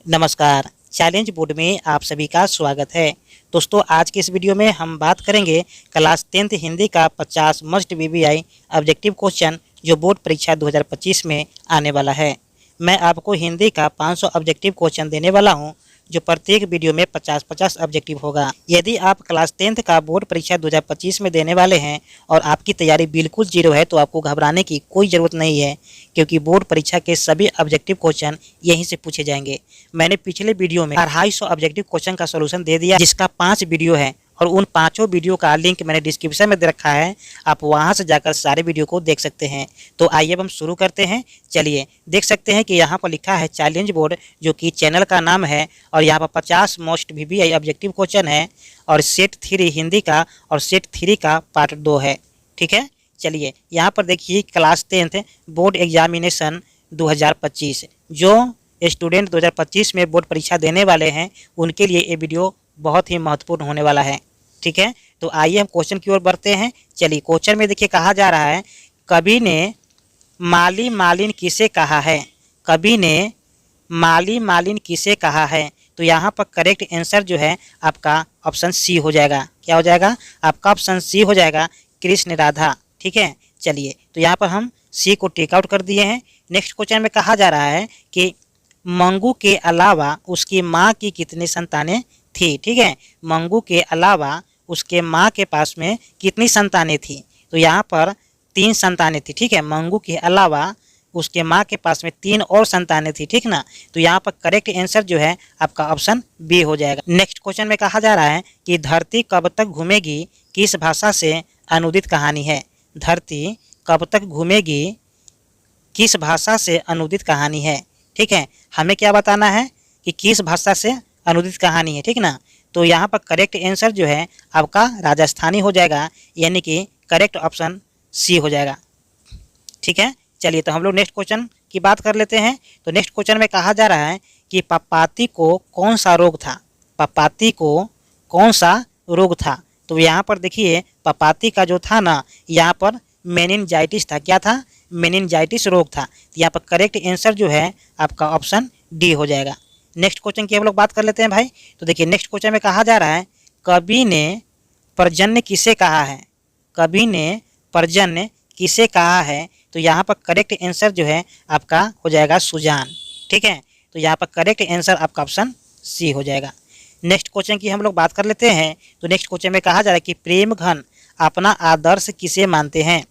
नमस्कार। Challenge board में आप सभी का स्वागत है। दोस्तों, आज के इस वीडियो में हम बात करेंगे क्लास 10th हिंदी का 50 मस्ट बीबीआई ऑब्जेक्टिव क्वेश्चन जो बोर्ड परीक्षा 2025 में आने वाला है। मैं आपको हिंदी का 500 ऑब्जेक्टिव क्वेश्चन देने वाला हूं, जो प्रत्येक वीडियो में 50-50 ऑब्जेक्टिव होगा। यदि आप क्लास 10th का बोर्ड परीक्षा 2025 में देने वाले हैं और आपकी तैयारी बिल्कुल जीरो है, तो आपको घबराने की कोई ज़रूरत नहीं है, क्योंकि बोर्ड परीक्षा के सभी ऑब्जेक्टिव क्वेश्चन यहीं से पूछे जाएंगे। मैंने पिछले वीडियो में 250 ऑब्जेक्टिव क्वेश्चन का सॉल्यूशन दे दिया, जिसका 5 वीडियो है और उन पांचों वीडियो का लिंक मैंने डिस्क्रिप्शन में दे रखा है। आप वहां से जाकर सारे वीडियो को देख सकते हैं। तो आइए अब हम शुरू करते हैं। चलिए देख सकते हैं कि यहाँ पर लिखा है चैलेंज बोर्ड, जो कि चैनल का नाम है, और यहाँ पर 50 मोस्ट बीबीआई ऑब्जेक्टिव क्वेश्चन है और सेट 3 हिंदी का और सेट 3 का पार्ट 2 है। ठीक है, चलिए यहाँ पर देखिए क्लास 10th बोर्ड एग्जामिनेशन 2025, जो स्टूडेंट 2025 में बोर्ड परीक्षा देने वाले हैं, उनके लिए ये वीडियो बहुत ही महत्वपूर्ण होने वाला है। ठीक है, तो आइए हम क्वेश्चन की ओर बढ़ते हैं। चलिए क्वेश्चन में देखिए कहा जा रहा है, कवि ने माली मालिन किसे कहा है। कवि ने माली मालिन किसे कहा है। तो यहाँ पर करेक्ट आंसर जो है आपका ऑप्शन सी हो जाएगा। क्या हो जाएगा? आपका ऑप्शन सी हो जाएगा, कृष्ण राधा। ठीक है, चलिए तो यहाँ पर हम सी को टेक आउट कर दिए हैं। नेक्स्ट क्वेश्चन में कहा जा रहा है कि मंगू के अलावा उसकी माँ की कितनी संतानें थी। ठीक है, मंगू के अलावा उसके माँ के पास में कितनी संतानें थी। तो यहाँ पर 3 संतानें थी। ठीक है, मंगू के अलावा उसके माँ के पास में 3 और संतानें थी। ठीक ना, तो यहाँ पर करेक्ट आंसर जो है आपका ऑप्शन बी हो जाएगा। नेक्स्ट क्वेश्चन में कहा जा रहा है कि धरती कब तक घूमेगी किस भाषा से अनुदित कहानी है। धरती कब तक घूमेगी किस भाषा से अनुदित कहानी है। ठीक है, हमें क्या बताना है कि किस भाषा से अनुदित कहानी है। ठीक ना, तो यहाँ पर करेक्ट आंसर जो है आपका राजस्थानी हो जाएगा, यानी कि करेक्ट ऑप्शन सी हो जाएगा। ठीक है, चलिए तो हम लोग नेक्स्ट क्वेश्चन की बात कर लेते हैं। तो नेक्स्ट क्वेश्चन में कहा जा रहा है कि पपाती को कौन सा रोग था। पपाती को कौन सा रोग था। तो यहाँ पर देखिए पपाती का जो था ना, यहाँ पर मेनिनजाइटिस था। क्या था? मेनिनजाइटिस रोग था। यहाँ पर करेक्ट आंसर जो है आपका ऑप्शन डी हो जाएगा। नेक्स्ट क्वेश्चन की हम लोग बात कर लेते हैं भाई। तो देखिए नेक्स्ट क्वेश्चन में कहा जा रहा है, कवि ने पर्जन्य किसे कहा है। कवि ने पर्जन्य किसे कहा है। तो यहाँ पर करेक्ट आंसर जो है आपका हो जाएगा सुजान। ठीक है, तो यहाँ पर करेक्ट आंसर आपका ऑप्शन सी हो जाएगा। नेक्स्ट क्वेश्चन की हम लोग बात कर लेते हैं। तो नेक्स्ट क्वेश्चन में कहा जा रहा है कि प्रेम घन अपना आदर्श किसे मानते हैं।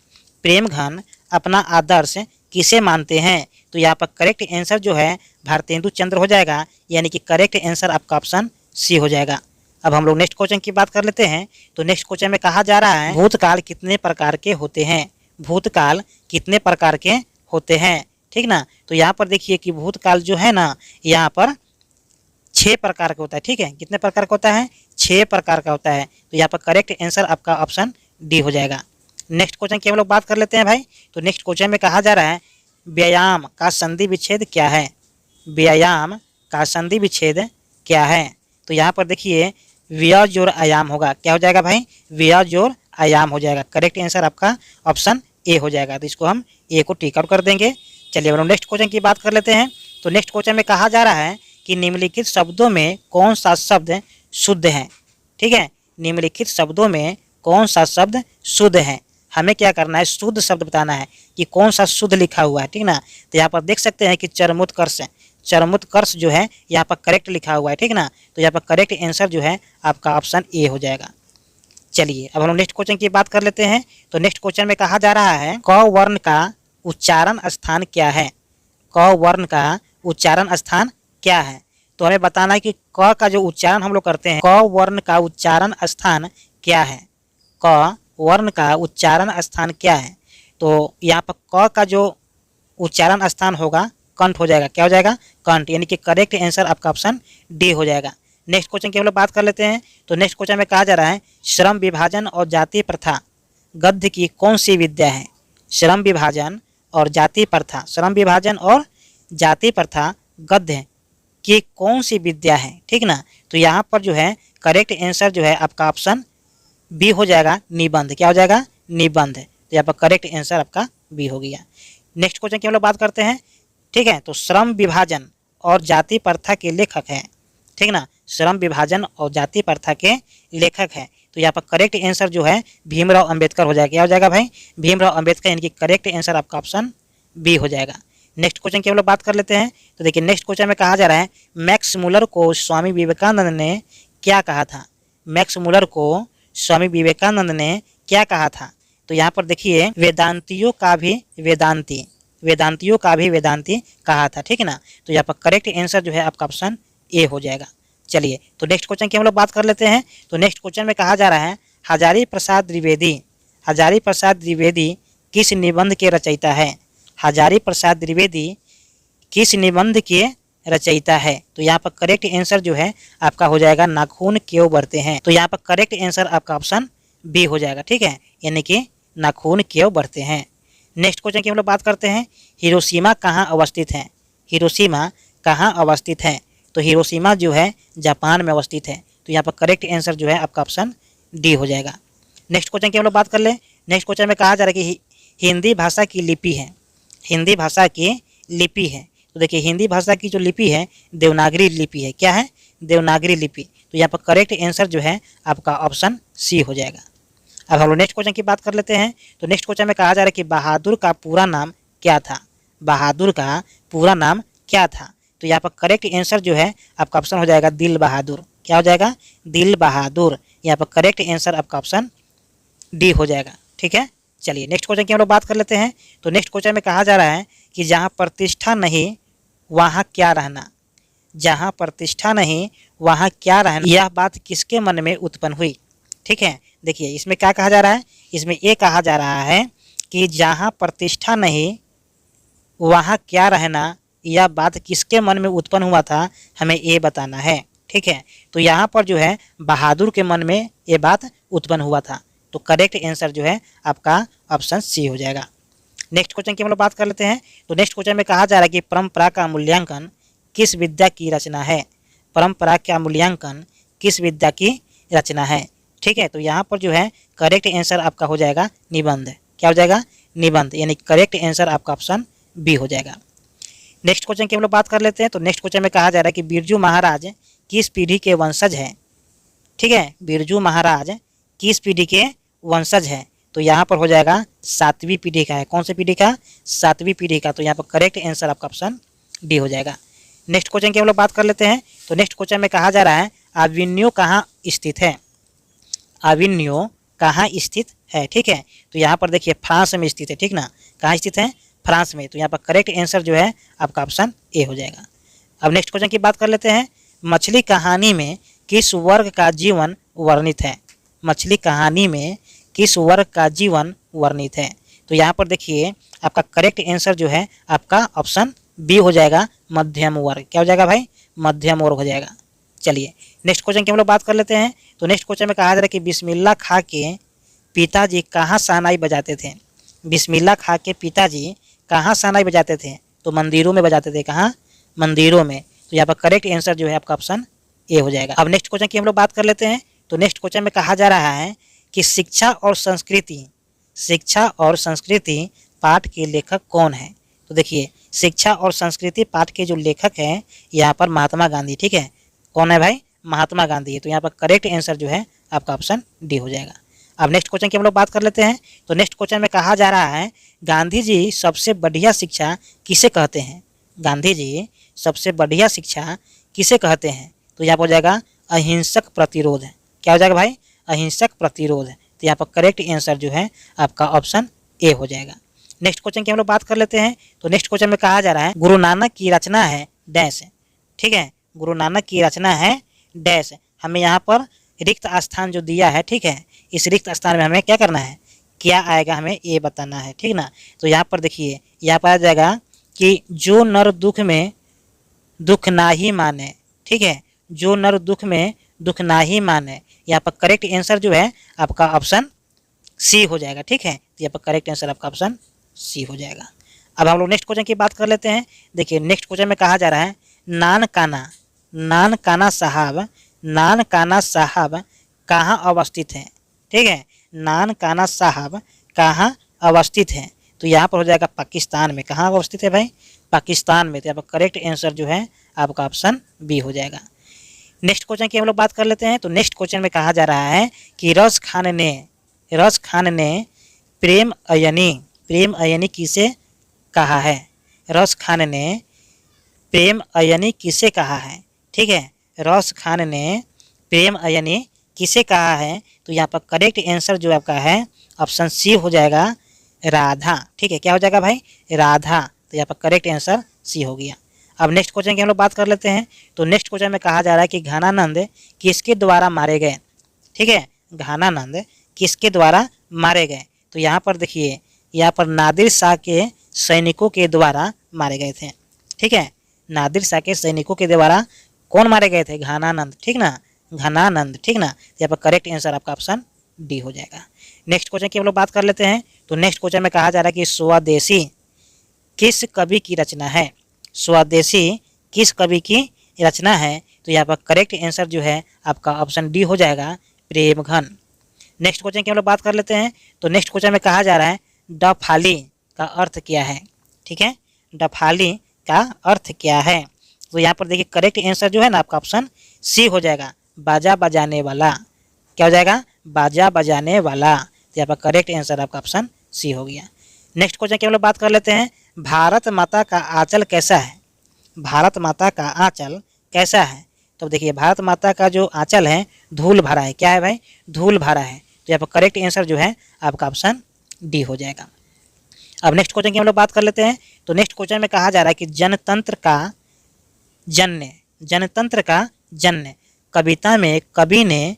प्रेम घन अपना आदर्श किसे मानते हैं। तो यहाँ पर करेक्ट आंसर जो है भारतेंदु चंद्र हो जाएगा, यानी कि करेक्ट आंसर आपका ऑप्शन सी हो जाएगा। अब हम लोग नेक्स्ट क्वेश्चन की बात कर लेते हैं। तो नेक्स्ट क्वेश्चन में कहा जा रहा है, भूतकाल कितने प्रकार के होते हैं। भूतकाल कितने प्रकार के होते हैं। ठीक ना, तो यहाँ पर देखिए कि भूतकाल जो है ना, यहाँ पर 6 प्रकार का होता है। ठीक है, कितने प्रकार का होता है? 6 प्रकार का होता है। तो यहाँ पर करेक्ट आंसर आपका ऑप्शन डी हो जाएगा। नेक्स्ट क्वेश्चन की हम लोग बात कर लेते हैं भाई। तो नेक्स्ट क्वेश्चन में कहा जा रहा है, व्यायाम का संधि विच्छेद क्या है। व्यायाम का संधि विच्छेद क्या है। तो यहाँ पर देखिए व्या जोड़ आयाम होगा। क्या हो जाएगा भाई? व्या जोड़ आयाम हो जाएगा। करेक्ट आंसर आपका ऑप्शन ए हो जाएगा। तो इसको हम ए को टिक आउट कर देंगे। चलिए हम नेक्स्ट क्वेश्चन की बात कर लेते हैं। तो नेक्स्ट क्वेश्चन में कहा जा रहा है कि निम्नलिखित शब्दों में कौन सा शब्द शुद्ध है। ठीक है, निम्नलिखित शब्दों में कौन सा शब्द शुद्ध है। हमें क्या करना है? शुद्ध शब्द बताना है कि कौन सा शुद्ध लिखा हुआ है। ठीक ना, तो यहाँ पर देख सकते हैं कि चरमोत्कर्ष, चरमोत्कर्ष जो है यहाँ पर करेक्ट लिखा हुआ है। ठीक ना, तो यहाँ पर करेक्ट आंसर जो है आपका ऑप्शन ए हो जाएगा। चलिए अब हम लोग नेक्स्ट क्वेश्चन की बात कर लेते हैं। तो नेक्स्ट क्वेश्चन में कहा जा रहा है, क वर्ण का उच्चारण स्थान क्या है। क वर्ण का उच्चारण स्थान क्या है। तो हमें बताना है कि क का जो उच्चारण हम लोग करते हैं, क वर्ण का उच्चारण स्थान क्या है। क वर्ण का उच्चारण स्थान क्या है। तो यहाँ पर क का जो उच्चारण स्थान होगा कंठ हो जाएगा। क्या हो जाएगा? कंठ, यानी कि करेक्ट आंसर आपका ऑप्शन डी हो जाएगा। नेक्स्ट क्वेश्चन की हम लोग बात कर लेते हैं। तो नेक्स्ट क्वेश्चन में कहा जा रहा है, श्रम विभाजन और जाति प्रथा गद्य की कौन सी विद्या है। श्रम विभाजन और जाति प्रथा, श्रम विभाजन और जाति प्रथा गद्य की कौन सी विद्या है। ठीक ना, तो यहाँ पर जो है करेक्ट आंसर जो है आपका ऑप्शन बी हो जाएगा, निबंध। क्या हो जाएगा? निबंध। तो यहाँ पर करेक्ट आंसर आपका बी हो गया। नेक्स्ट क्वेश्चन की हम लोग बात करते हैं। ठीक है, तो श्रम विभाजन और जाति प्रथा के लेखक हैं। ठीक ना, श्रम विभाजन और जाति प्रथा के लेखक हैं। तो यहाँ पर करेक्ट आंसर जो है भीमराव अंबेडकर हो जाएगा। क्या हो जाएगा भाई? भीमराव अंबेडकर, यानी कि करेक्ट आंसर आपका ऑप्शन बी हो जाएगा। नेक्स्ट क्वेश्चन की हम लोग बात कर लेते हैं। तो देखिए नेक्स्ट क्वेश्चन में कहा जा रहा है मैक्स मुलर को स्वामी विवेकानंद ने क्या कहा था? मैक्स मुलर को स्वामी विवेकानंद ने क्या कहा था? तो यहाँ पर देखिए वेदांतियों का भी वेदांती कहा था। ठीक है ना, तो यहाँ पर करेक्ट आंसर जो है आपका ऑप्शन ए हो जाएगा। चलिए तो नेक्स्ट क्वेश्चन की हम लोग बात कर लेते हैं। तो नेक्स्ट क्वेश्चन में कहा जा रहा है हजारी प्रसाद द्विवेदी किस निबंध के रचयिता है? हजारी प्रसाद द्विवेदी किस निबंध के रचयिता है? तो यहाँ पर करेक्ट आंसर जो है आपका हो जाएगा नाखून क्यों बढ़ते हैं। तो यहाँ पर करेक्ट आंसर आपका ऑप्शन बी हो जाएगा। ठीक है, यानी कि नाखून क्यों बढ़ते हैं। नेक्स्ट क्वेश्चन की हम लोग बात करते हैं हिरोशिमा कहाँ अवस्थित है? हिरोशिमा कहाँ अवस्थित है? तो हिरोशिमा जो है जापान में अवस्थित है। तो यहाँ पर करेक्ट आंसर जो है आपका ऑप्शन डी हो जाएगा। नेक्स्ट क्वेश्चन की हम लोग बात कर लें। नेक्स्ट क्वेश्चन में कहा जा रहा है कि हिंदी भाषा की लिपि है। हिंदी भाषा की लिपि है। तो देखिए हिंदी भाषा की जो लिपि है देवनागरी लिपि है। क्या है? देवनागरी लिपि। तो यहाँ पर करेक्ट आंसर जो है आपका ऑप्शन सी हो जाएगा। अब हम लोग नेक्स्ट क्वेश्चन की बात कर लेते हैं। तो नेक्स्ट क्वेश्चन में कहा जा रहा है कि बहादुर का पूरा नाम क्या था? बहादुर का पूरा नाम क्या था? तो यहाँ पर करेक्ट आंसर जो है आपका ऑप्शन हो जाएगा दिल बहादुर। क्या हो जाएगा? दिल बहादुर। यहाँ पर करेक्ट आंसर आपका ऑप्शन डी हो जाएगा। ठीक है, चलिए नेक्स्ट क्वेश्चन की हम लोग बात कर लेते हैं। तो नेक्स्ट क्वेश्चन में कहा जा रहा है कि जहाँ प्रतिष्ठा नहीं वहाँ क्या रहना? जहाँ प्रतिष्ठा नहीं वहाँ क्या रहना, यह बात किसके मन में उत्पन्न हुई? ठीक है, देखिए इसमें क्या कहा जा रहा है, इसमें ये कहा जा रहा है कि जहाँ प्रतिष्ठा नहीं वहाँ क्या रहना, यह बात किसके मन में उत्पन्न हुआ था, हमें ये बताना है। ठीक है, तो यहाँ पर जो है बहादुर के मन में ये बात उत्पन्न हुआ था। तो करेक्ट आंसर जो है आपका ऑप्शन सी हो जाएगा। नेक्स्ट क्वेश्चन की हम लोग बात कर लेते हैं। तो नेक्स्ट क्वेश्चन में कहा जा रहा है कि परंपरा का मूल्यांकन किस विद्या की रचना है? परंपरा का मूल्यांकन किस विद्या की रचना है? ठीक है, तो यहाँ पर जो है करेक्ट आंसर आपका हो जाएगा निबंध। क्या हो जाएगा? निबंध, यानी करेक्ट आंसर आपका ऑप्शन बी हो जाएगा। नेक्स्ट क्वेश्चन की हम लोग बात कर लेते हैं। तो नेक्स्ट क्वेश्चन में कहा जा रहा है कि बिरजू महाराज किस पीढ़ी के वंशज हैं? ठीक है, बिरजू महाराज किस पीढ़ी के वंशज हैं? तो यहाँ पर हो जाएगा 7वीं पीढ़ी का है। कौन सी पीढ़ी का? 7वीं पीढ़ी का। तो यहाँ पर करेक्ट आंसर आपका ऑप्शन डी हो जाएगा। नेक्स्ट क्वेश्चन की हम लोग बात कर लेते हैं। तो नेक्स्ट क्वेश्चन में कहा जा रहा है आविन्यो कहाँ स्थित है? आविन्यो कहाँ स्थित है? ठीक है, तो यहाँ पर देखिए फ्रांस में स्थित है। ठीक ना, कहाँ स्थित है? फ्रांस में। तो यहाँ पर करेक्ट आंसर जो है आपका ऑप्शन ए हो जाएगा। अब नेक्स्ट क्वेश्चन की बात कर लेते हैं। मछली कहानी में किस वर्ग का जीवन वर्णित है? मछली कहानी में किस वर्ग का जीवन वर्णित है? तो यहाँ पर देखिए आपका करेक्ट आंसर जो है आपका ऑप्शन बी हो जाएगा मध्यम वर्ग। क्या हो जाएगा भाई? मध्यम वर्ग हो जाएगा। चलिए नेक्स्ट क्वेश्चन की हम लोग बात कर लेते हैं। तो नेक्स्ट क्वेश्चन में कहा जा रहा है कि बिस्मिल्लाह खां के पिताजी कहाँ शहनाई बजाते थे? बिस्मिल्लाह खां के पिताजी कहाँ शहनाई बजाते थे? तो मंदिरों में बजाते थे। कहाँ? मंदिरों में। तो यहाँ पर करेक्ट आंसर जो है आपका ऑप्शन ए हो जाएगा। अब नेक्स्ट क्वेश्चन की हम लोग बात कर लेते हैं। तो नेक्स्ट क्वेश्चन में कहा जा रहा है कि शिक्षा और संस्कृति पाठ के लेखक कौन है? तो देखिए शिक्षा और संस्कृति पाठ के जो लेखक हैं यहाँ पर महात्मा गांधी। ठीक है, कौन है भाई? महात्मा गांधी है। तो यहाँ पर करेक्ट आंसर जो है आपका ऑप्शन डी हो जाएगा। अब नेक्स्ट क्वेश्चन की हम लोग बात कर लेते हैं। तो नेक्स्ट क्वेश्चन में कहा जा रहा है गांधी जी सबसे बढ़िया शिक्षा किसे कहते हैं? गांधी जी सबसे बढ़िया शिक्षा किसे कहते हैं? तो यहाँ पर हो जाएगा अहिंसक प्रतिरोध। क्या हो जाएगा भाई? अहिंसक प्रतिरोध। तो यहाँ पर करेक्ट आंसर जो है आपका ऑप्शन ए हो जाएगा। नेक्स्ट क्वेश्चन की हम लोग बात कर लेते हैं। तो नेक्स्ट क्वेश्चन में कहा जा रहा है गुरु नानक की रचना है डैश। ठीक है, गुरु नानक की रचना है डैश। हमें यहाँ पर रिक्त स्थान जो दिया है, ठीक है, इस रिक्त स्थान में हमें क्या करना है, क्या आएगा हमें ये बताना है। ठीक ना, तो यहाँ पर देखिए यहाँ पर आ जाएगा कि जो नर दुख में दुख ना ही माने। ठीक है, जो नर दुख में दुख ना ही माने। यहाँ पर करेक्ट आंसर जो है आपका ऑप्शन सी हो जाएगा। ठीक है, तो यहाँ पर करेक्ट आंसर आपका ऑप्शन सी हो जाएगा। अब हम लोग नेक्स्ट क्वेश्चन की बात कर लेते हैं। देखिए नेक्स्ट क्वेश्चन में कहा जा रहा है नान काना साहब कहाँ अवस्थित हैं? ठीक है, नान काना साहब कहाँ अवस्थित हैं? तो यहाँ पर हो जाएगा पाकिस्तान में। कहाँ अवस्थित है भाई? पाकिस्तान में। तो यहाँ पर करेक्ट आंसर जो है आपका ऑप्शन बी हो जाएगा। नेक्स्ट क्वेश्चन की हम लोग बात कर लेते हैं। तो नेक्स्ट क्वेश्चन में कहा जा रहा है कि रस खान ने प्रेम अयनी किसे कहा है। रस खान ने प्रेम अयनी किसे कहा है। ठीक है, रस खान ने प्रेम अयनी किसे कहा है। तो यहाँ पर करेक्ट आंसर जो आपका है ऑप्शन सी हो जाएगा, राधा। ठीक है, क्या हो जाएगा भाई, राधा। तो यहाँ पर करेक्ट आंसर सी हो गया। अब नेक्स्ट क्वेश्चन की हम लोग बात कर लेते हैं। तो नेक्स्ट क्वेश्चन में कहा जा रहा है कि घनानंद किसके द्वारा मारे गए। ठीक है, घनानंद किसके द्वारा मारे गए। तो यहाँ पर देखिए, यहाँ पर नादिर शाह के सैनिकों के द्वारा मारे गए थे। ठीक है, नादिर शाह के सैनिकों के द्वारा कौन मारे गए थे, घनानंद। ठीक ना, घनानंद। ठीक ना, यहाँ पर करेक्ट आंसर आपका ऑप्शन डी हो जाएगा। नेक्स्ट क्वेश्चन की हम लोग बात कर लेते हैं। तो नेक्स्ट क्वेश्चन में कहा जा रहा है कि स्वदेशी किस कवि की रचना है। स्वदेशी किस कवि की रचना है। तो यहाँ पर करेक्ट आंसर जो है आपका ऑप्शन डी हो जाएगा, प्रेमघन। नेक्स्ट क्वेश्चन की हम लोग बात कर लेते हैं। तो नेक्स्ट क्वेश्चन में कहा जा रहा है डफाली का अर्थ क्या है। ठीक है, डफाली का अर्थ क्या है। तो यहाँ पर देखिए करेक्ट आंसर जो है ना आपका ऑप्शन सी हो जाएगा, बाजा बजाने वाला। क्या हो जाएगा, बाजा बजाने वाला। तो यहाँ पर करेक्ट आंसर आपका ऑप्शन सी हो गया। नेक्स्ट क्वेश्चन की हम लोग बात कर लेते हैं, भारत माता का आंचल कैसा है। भारत माता का आंचल कैसा है। तो देखिए भारत माता का जो आंचल है धूल भरा है। क्या है भाई, धूल भरा है। तो यहाँ पर करेक्ट आंसर जो है आपका ऑप्शन डी हो जाएगा। अब नेक्स्ट क्वेश्चन की हम लोग बात कर लेते हैं। तो नेक्स्ट क्वेश्चन में कहा जा रहा है कि जनतंत्र का जन्य कविता में कवि ने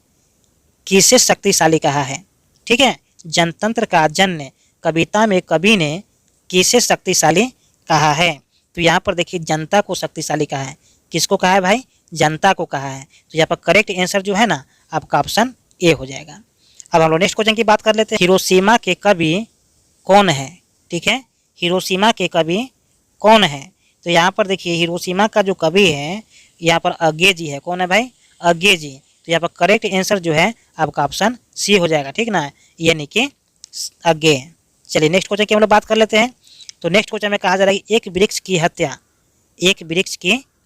किसे शक्तिशाली कहा है। ठीक है, जनतंत्र का जन्य कविता में कवि ने किसे शक्तिशाली कहा है। तो यहाँ पर देखिए जनता को शक्तिशाली कहा है। किसको कहा है भाई, जनता को कहा है। तो यहाँ पर करेक्ट आंसर जो है ना आपका ऑप्शन ए हो जाएगा। अब हम लोग नेक्स्ट क्वेश्चन की बात कर लेते हैं। हिरोशिमा के कवि कौन है। ठीक है, हिरोशिमा के कवि कौन है। तो यहाँ पर देखिए हिरोशिमा का जो कवि है यहाँ पर अगे जी है। कौन है भाई, अगे जी। तो यहाँ पर करेक्ट आंसर जो है आपका ऑप्शन सी हो जाएगा। ठीक ना, यानी कि अगे। चलिए नेक्स्ट क्वेश्चन की हम लोग बात कर लेते हैं। तो नेक्स्ट क्वेश्चन में कहा जा रहा है कि एक वृक्ष की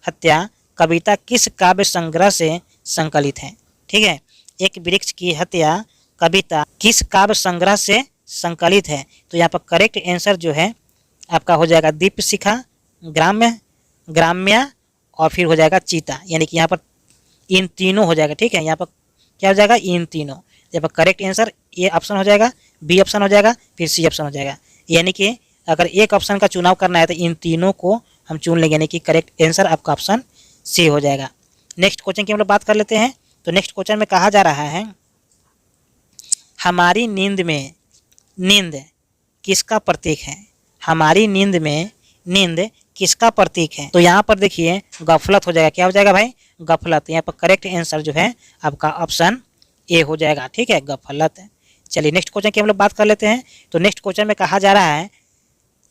हत्या कविता किस काव्य संग्रह से संकलित है। ठीक है, एक वृक्ष की हत्या कविता किस काव्य संग्रह से संकलित है। तो यहाँ पर करेक्ट आंसर जो है आपका हो जाएगा दीपशिखा, ग्राम्य और फिर हो जाएगा चीता। यानी कि यहाँ पर इन तीनों हो जाएगा। ठीक है, यहाँ पर क्या हो जाएगा, इन तीनों। यहाँ पर करेक्ट आंसर ए ऑप्शन हो जाएगा, बी ऑप्शन हो जाएगा, फिर सी ऑप्शन हो जाएगा। यानी कि अगर एक ऑप्शन का चुनाव करना है तो इन तीनों को हम चुन लेंगे, यानी कि करेक्ट आंसर आपका ऑप्शन सी हो जाएगा। नेक्स्ट क्वेश्चन की हम लोग बात कर लेते हैं। तो नेक्स्ट क्वेश्चन में कहा जा रहा है हमारी नींद किसका प्रतीक है। हमारी नींद में नींद किसका प्रतीक है। तो यहाँ पर देखिए गफलत हो जाएगा। क्या हो जाएगा भाई, गफलत। यहाँ पर करेक्ट आंसर जो है आपका ऑप्शन ए हो जाएगा। ठीक है, गफलत। चलिए नेक्स्ट क्वेश्चन की हम लोग बात कर लेते हैं। तो नेक्स्ट क्वेश्चन में कहा जा रहा है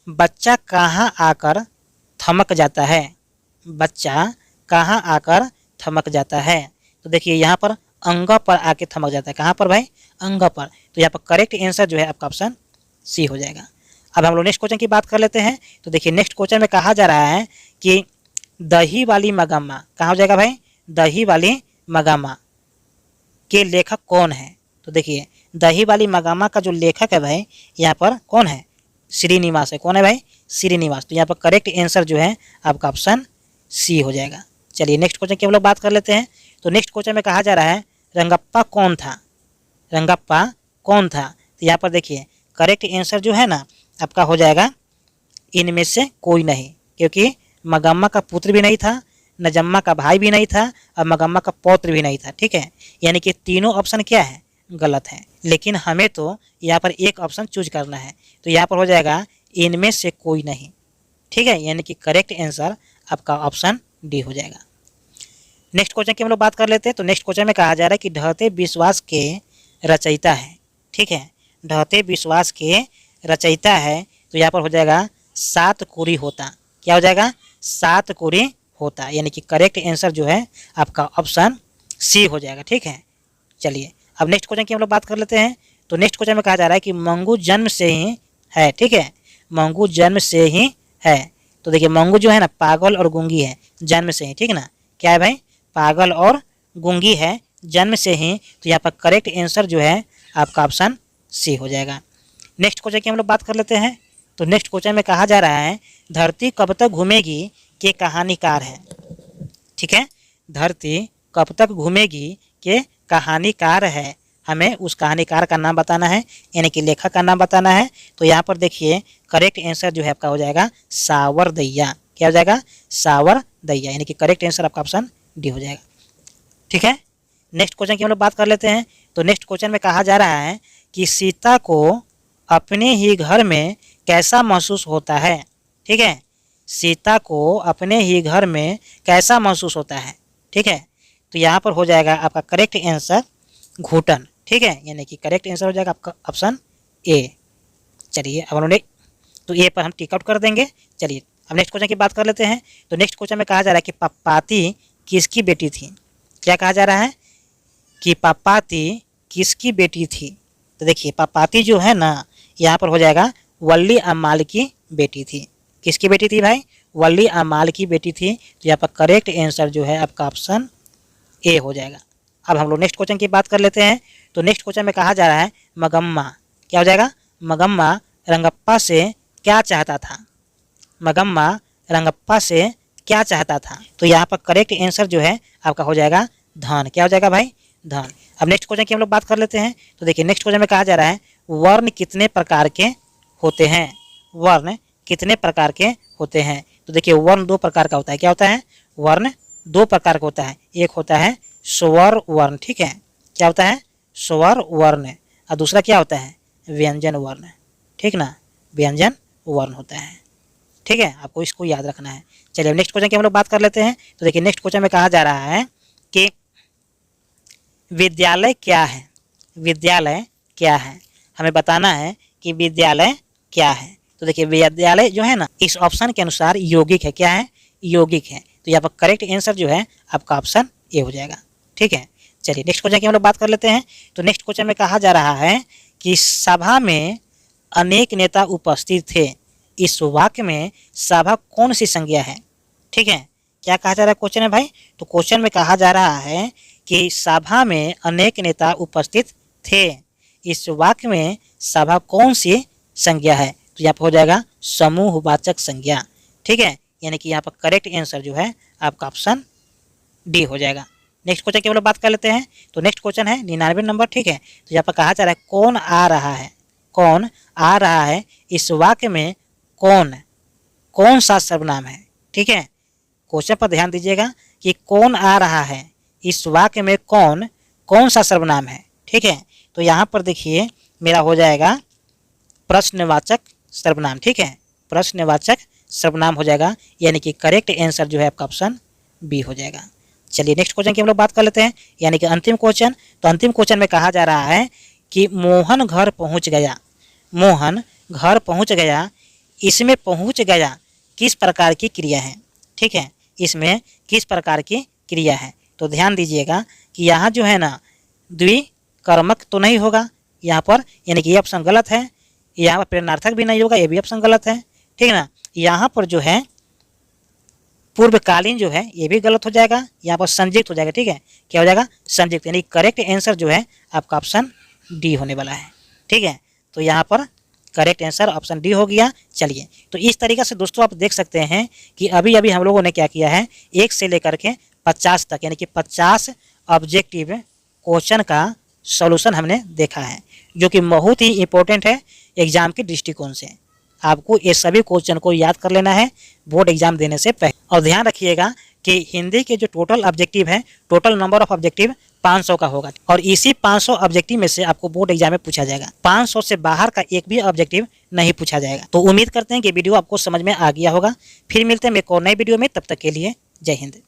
बच्चा कहाँ आकर थमक जाता है। बच्चा कहाँ आकर थमक जाता है। तो देखिए यहाँ पर अंग पर आके थमक जाता है। कहाँ पर भाई, अंग पर। तो यहाँ पर करेक्ट आंसर जो है आपका ऑप्शन सी हो जाएगा। अब हम लोग नेक्स्ट क्वेश्चन की बात कर लेते हैं। तो देखिए नेक्स्ट क्वेश्चन में कहा जा रहा है कि दही वाली मगम्मा, कहाँ हो जाएगा भाई, दही वाली मगम्मा के लेखक कौन है। तो देखिए दही वाली मगम्मा का जो लेखक है भाई यहाँ पर कौन है, श्रीनिवास है। कौन है भाई, श्रीनिवास। तो यहाँ पर करेक्ट आंसर जो है आपका ऑप्शन सी हो जाएगा। चलिए नेक्स्ट क्वेश्चन की हम लोग बात कर लेते हैं। तो नेक्स्ट क्वेश्चन में कहा जा रहा है रंगप्पा कौन था। रंगप्पा कौन था। तो यहाँ पर देखिए करेक्ट आंसर जो है ना आपका हो जाएगा इनमें से कोई नहीं, क्योंकि मगम्मा का पुत्र भी नहीं था, नजम्मा का भाई भी नहीं था और मगम्मा का पौत्र भी नहीं था। ठीक है, यानी कि तीनों ऑप्शन क्या है, गलत है। लेकिन हमें तो यहाँ पर एक ऑप्शन चूज करना है। तो यहाँ पर हो जाएगा इनमें से कोई नहीं। ठीक है, यानी कि करेक्ट आंसर आपका ऑप्शन डी हो जाएगा। नेक्स्ट क्वेश्चन की हम लोग बात कर लेते हैं। तो नेक्स्ट क्वेश्चन में कहा जा रहा है कि ढहते विश्वास के रचयिता है। ठीक है, ढहते विश्वास के रचयिता है। तो यहाँ पर हो जाएगा सातकुरी होता। क्या हो जाएगा, सातकुरी होता। यानी कि करेक्ट आंसर जो है आपका ऑप्शन सी हो जाएगा। ठीक है, चलिए अब नेक्स्ट क्वेश्चन की हम लोग बात कर लेते हैं। तो नेक्स्ट क्वेश्चन में कहा जा रहा है कि मंगू जन्म से ही है। ठीक है, मंगू जन्म से ही है। तो देखिए मंगू जो है ना पागल और गूंगी है जन्म से ही, ठीक है ना। क्या है भाई, पागल और गूंगी है जन्म से ही। तो यहाँ पर करेक्ट आंसर जो है आपका ऑप्शन सी हो जाएगा। नेक्स्ट क्वेश्चन की हम लोग बात कर लेते हैं। तो नेक्स्ट क्वेश्चन में कहा जा रहा है धरती कब तक घूमेगी के कहानीकार है। ठीक है, धरती कब तक घूमेगी के कहानीकार है। हमें उस कहानीकार का नाम बताना है, यानी कि लेखक का नाम बताना है। तो यहाँ पर देखिए करेक्ट आंसर जो है आपका हो जाएगा सावरदैया। क्या हो जाएगा, सावरदैया, यानी कि करेक्ट आंसर आपका ऑप्शन डी हो जाएगा। ठीक है, नेक्स्ट क्वेश्चन की हम लोग बात कर लेते हैं। तो नेक्स्ट क्वेश्चन में कहा जा रहा है कि सीता को अपने ही घर में कैसा महसूस होता है। ठीक है, सीता को अपने ही घर में कैसा महसूस होता है। ठीक है, तो यहाँ पर हो जाएगा आपका करेक्ट आंसर घुटन। ठीक है, यानी कि करेक्ट आंसर हो जाएगा आपका ऑप्शन ए। चलिए अब उन्होंने तो ए पर हम टिक आउट कर देंगे। चलिए अब नेक्स्ट क्वेश्चन की बात कर लेते हैं। तो नेक्स्ट क्वेश्चन में कहा जा रहा है कि पप्पाती किसकी बेटी थी। क्या कहा जा रहा है कि पप्पाती किसकी बेटी थी। तो देखिए पप्पाती जो है ना यहाँ पर हो जाएगा वल्ली अम्माल की बेटी थी। किसकी बेटी थी भाई, वल्ली अम्माल की बेटी थी। तो यहाँ पर करेक्ट आंसर जो है आपका ऑप्शन ए हो जाएगा। अब हम लोग नेक्स्ट क्वेश्चन की बात कर लेते हैं। तो नेक्स्ट क्वेश्चन में कहा जा रहा है मगम्मा। क्या हो जाएगा, मगम्मा रंगप्पा से क्या चाहता था। मगम्मा रंगप्पा से क्या चाहता था। तो यहाँ पर करेक्ट आंसर जो है आपका हो जाएगा धन। क्या हो जाएगा भाई, धन। अब नेक्स्ट क्वेश्चन की हम लोग बात कर लेते हैं। तो देखिए नेक्स्ट क्वेश्चन में कहा जा रहा है वर्ण कितने प्रकार के होते हैं। वर्ण कितने प्रकार के होते हैं। तो देखिए वर्ण दो प्रकार का होता है। क्या होता है, वर्ण दो प्रकार का होता है। एक होता है स्वर वर्ण। ठीक है, क्या होता है, स्वर वर्ण। और दूसरा क्या होता है, व्यंजन वर्ण। ठीक ना, व्यंजन वर्ण होता है। ठीक है, आपको इसको याद रखना है। चलिए नेक्स्ट क्वेश्चन की हम लोग बात कर लेते हैं। तो देखिए नेक्स्ट क्वेश्चन में कहा जा रहा है कि विद्यालय क्या है। विद्यालय क्या है, हमें बताना है कि विद्यालय क्या है। तो देखिए विद्यालय जो है ना इस ऑप्शन के अनुसार यौगिक है। क्या है, यौगिक है। तो यहाँ पर करेक्ट आंसर जो है आपका ऑप्शन ए हो जाएगा। ठीक है, चलिए नेक्स्ट क्वेश्चन की हम लोग बात कर लेते हैं। तो नेक्स्ट क्वेश्चन में कहा जा रहा है कि सभा में अनेक नेता उपस्थित थे। इस वाक्य में सभा कौन सी संज्ञा है। ठीक है, क्या कहा जा रहा है क्वेश्चन है भाई। तो क्वेश्चन में कहा जा रहा है कि सभा में अनेक नेता उपस्थित थे। इस वाक्य में सभा कौन सी संज्ञा है। तो यहाँ पर हो जाएगा समूहवाचक संज्ञा। ठीक है, यानी कि यहाँ पर करेक्ट आंसर जो है आपका ऑप्शन डी हो जाएगा। नेक्स्ट क्वेश्चन की हम लोग बात कर लेते हैं। तो नेक्स्ट क्वेश्चन है 99 नंबर। ठीक है, तो यहाँ पर कहा जा रहा है कौन आ रहा है। कौन आ रहा है, इस वाक्य में कौन कौन सा सर्वनाम है। ठीक है, क्वेश्चन पर ध्यान दीजिएगा कि कौन आ रहा है, इस वाक्य में कौन कौन सा सर्वनाम है। ठीक है, तो यहाँ पर देखिए मेरा हो जाएगा प्रश्नवाचक सर्वनाम। ठीक है, प्रश्नवाचक सर्वनाम हो जाएगा, यानी कि करेक्ट आंसर जो है आपका ऑप्शन बी हो जाएगा। चलिए नेक्स्ट क्वेश्चन की हम लोग बात कर लेते हैं, यानी कि अंतिम क्वेश्चन। तो अंतिम क्वेश्चन में कहा जा रहा है कि मोहन घर पहुंच गया। मोहन घर पहुंच गया, इसमें पहुंच गया किस प्रकार की क्रिया है। ठीक है, इसमें किस प्रकार की क्रिया है। तो ध्यान दीजिएगा कि यहाँ जो है ना द्विकर्मक तो नहीं होगा यहाँ पर, यानी कि ये ऑप्शन गलत है। यहाँ पर प्रेरणार्थक भी नहीं होगा, ये भी ऑप्शन गलत है। ठीक है ना, यहाँ पर जो है पूर्वकालीन जो है ये भी गलत हो जाएगा। यहाँ पर संयुक्त हो जाएगा। ठीक है, क्या हो जाएगा, संयुक्त, यानी करेक्ट आंसर जो है आपका ऑप्शन डी होने वाला है। ठीक है, तो यहाँ पर करेक्ट आंसर ऑप्शन डी हो गया। चलिए, तो इस तरीके से दोस्तों आप देख सकते हैं कि अभी अभी हम लोगों ने क्या किया है, 1 से लेकर के 50 तक, यानी कि 50 ऑब्जेक्टिव क्वेश्चन का सॉल्यूशन हमने देखा है, जो कि बहुत ही इंपॉर्टेंट है एग्जाम के दृष्टिकोण से। आपको ये सभी क्वेश्चन को याद कर लेना है बोर्ड एग्जाम देने से पहले। और ध्यान रखिएगा कि हिंदी के जो टोटल ऑब्जेक्टिव है, टोटल नंबर ऑफ ऑब्जेक्टिव 500 का होगा, और इसी 500 ऑब्जेक्टिव में से आपको बोर्ड एग्जाम में पूछा जाएगा। 500 से बाहर का एक भी ऑब्जेक्टिव नहीं पूछा जाएगा। तो उम्मीद करते हैं कि वीडियो आपको समझ में आ गया होगा। फिर मिलते हैं एक और नई वीडियो में, तब तक के लिए जय हिंद।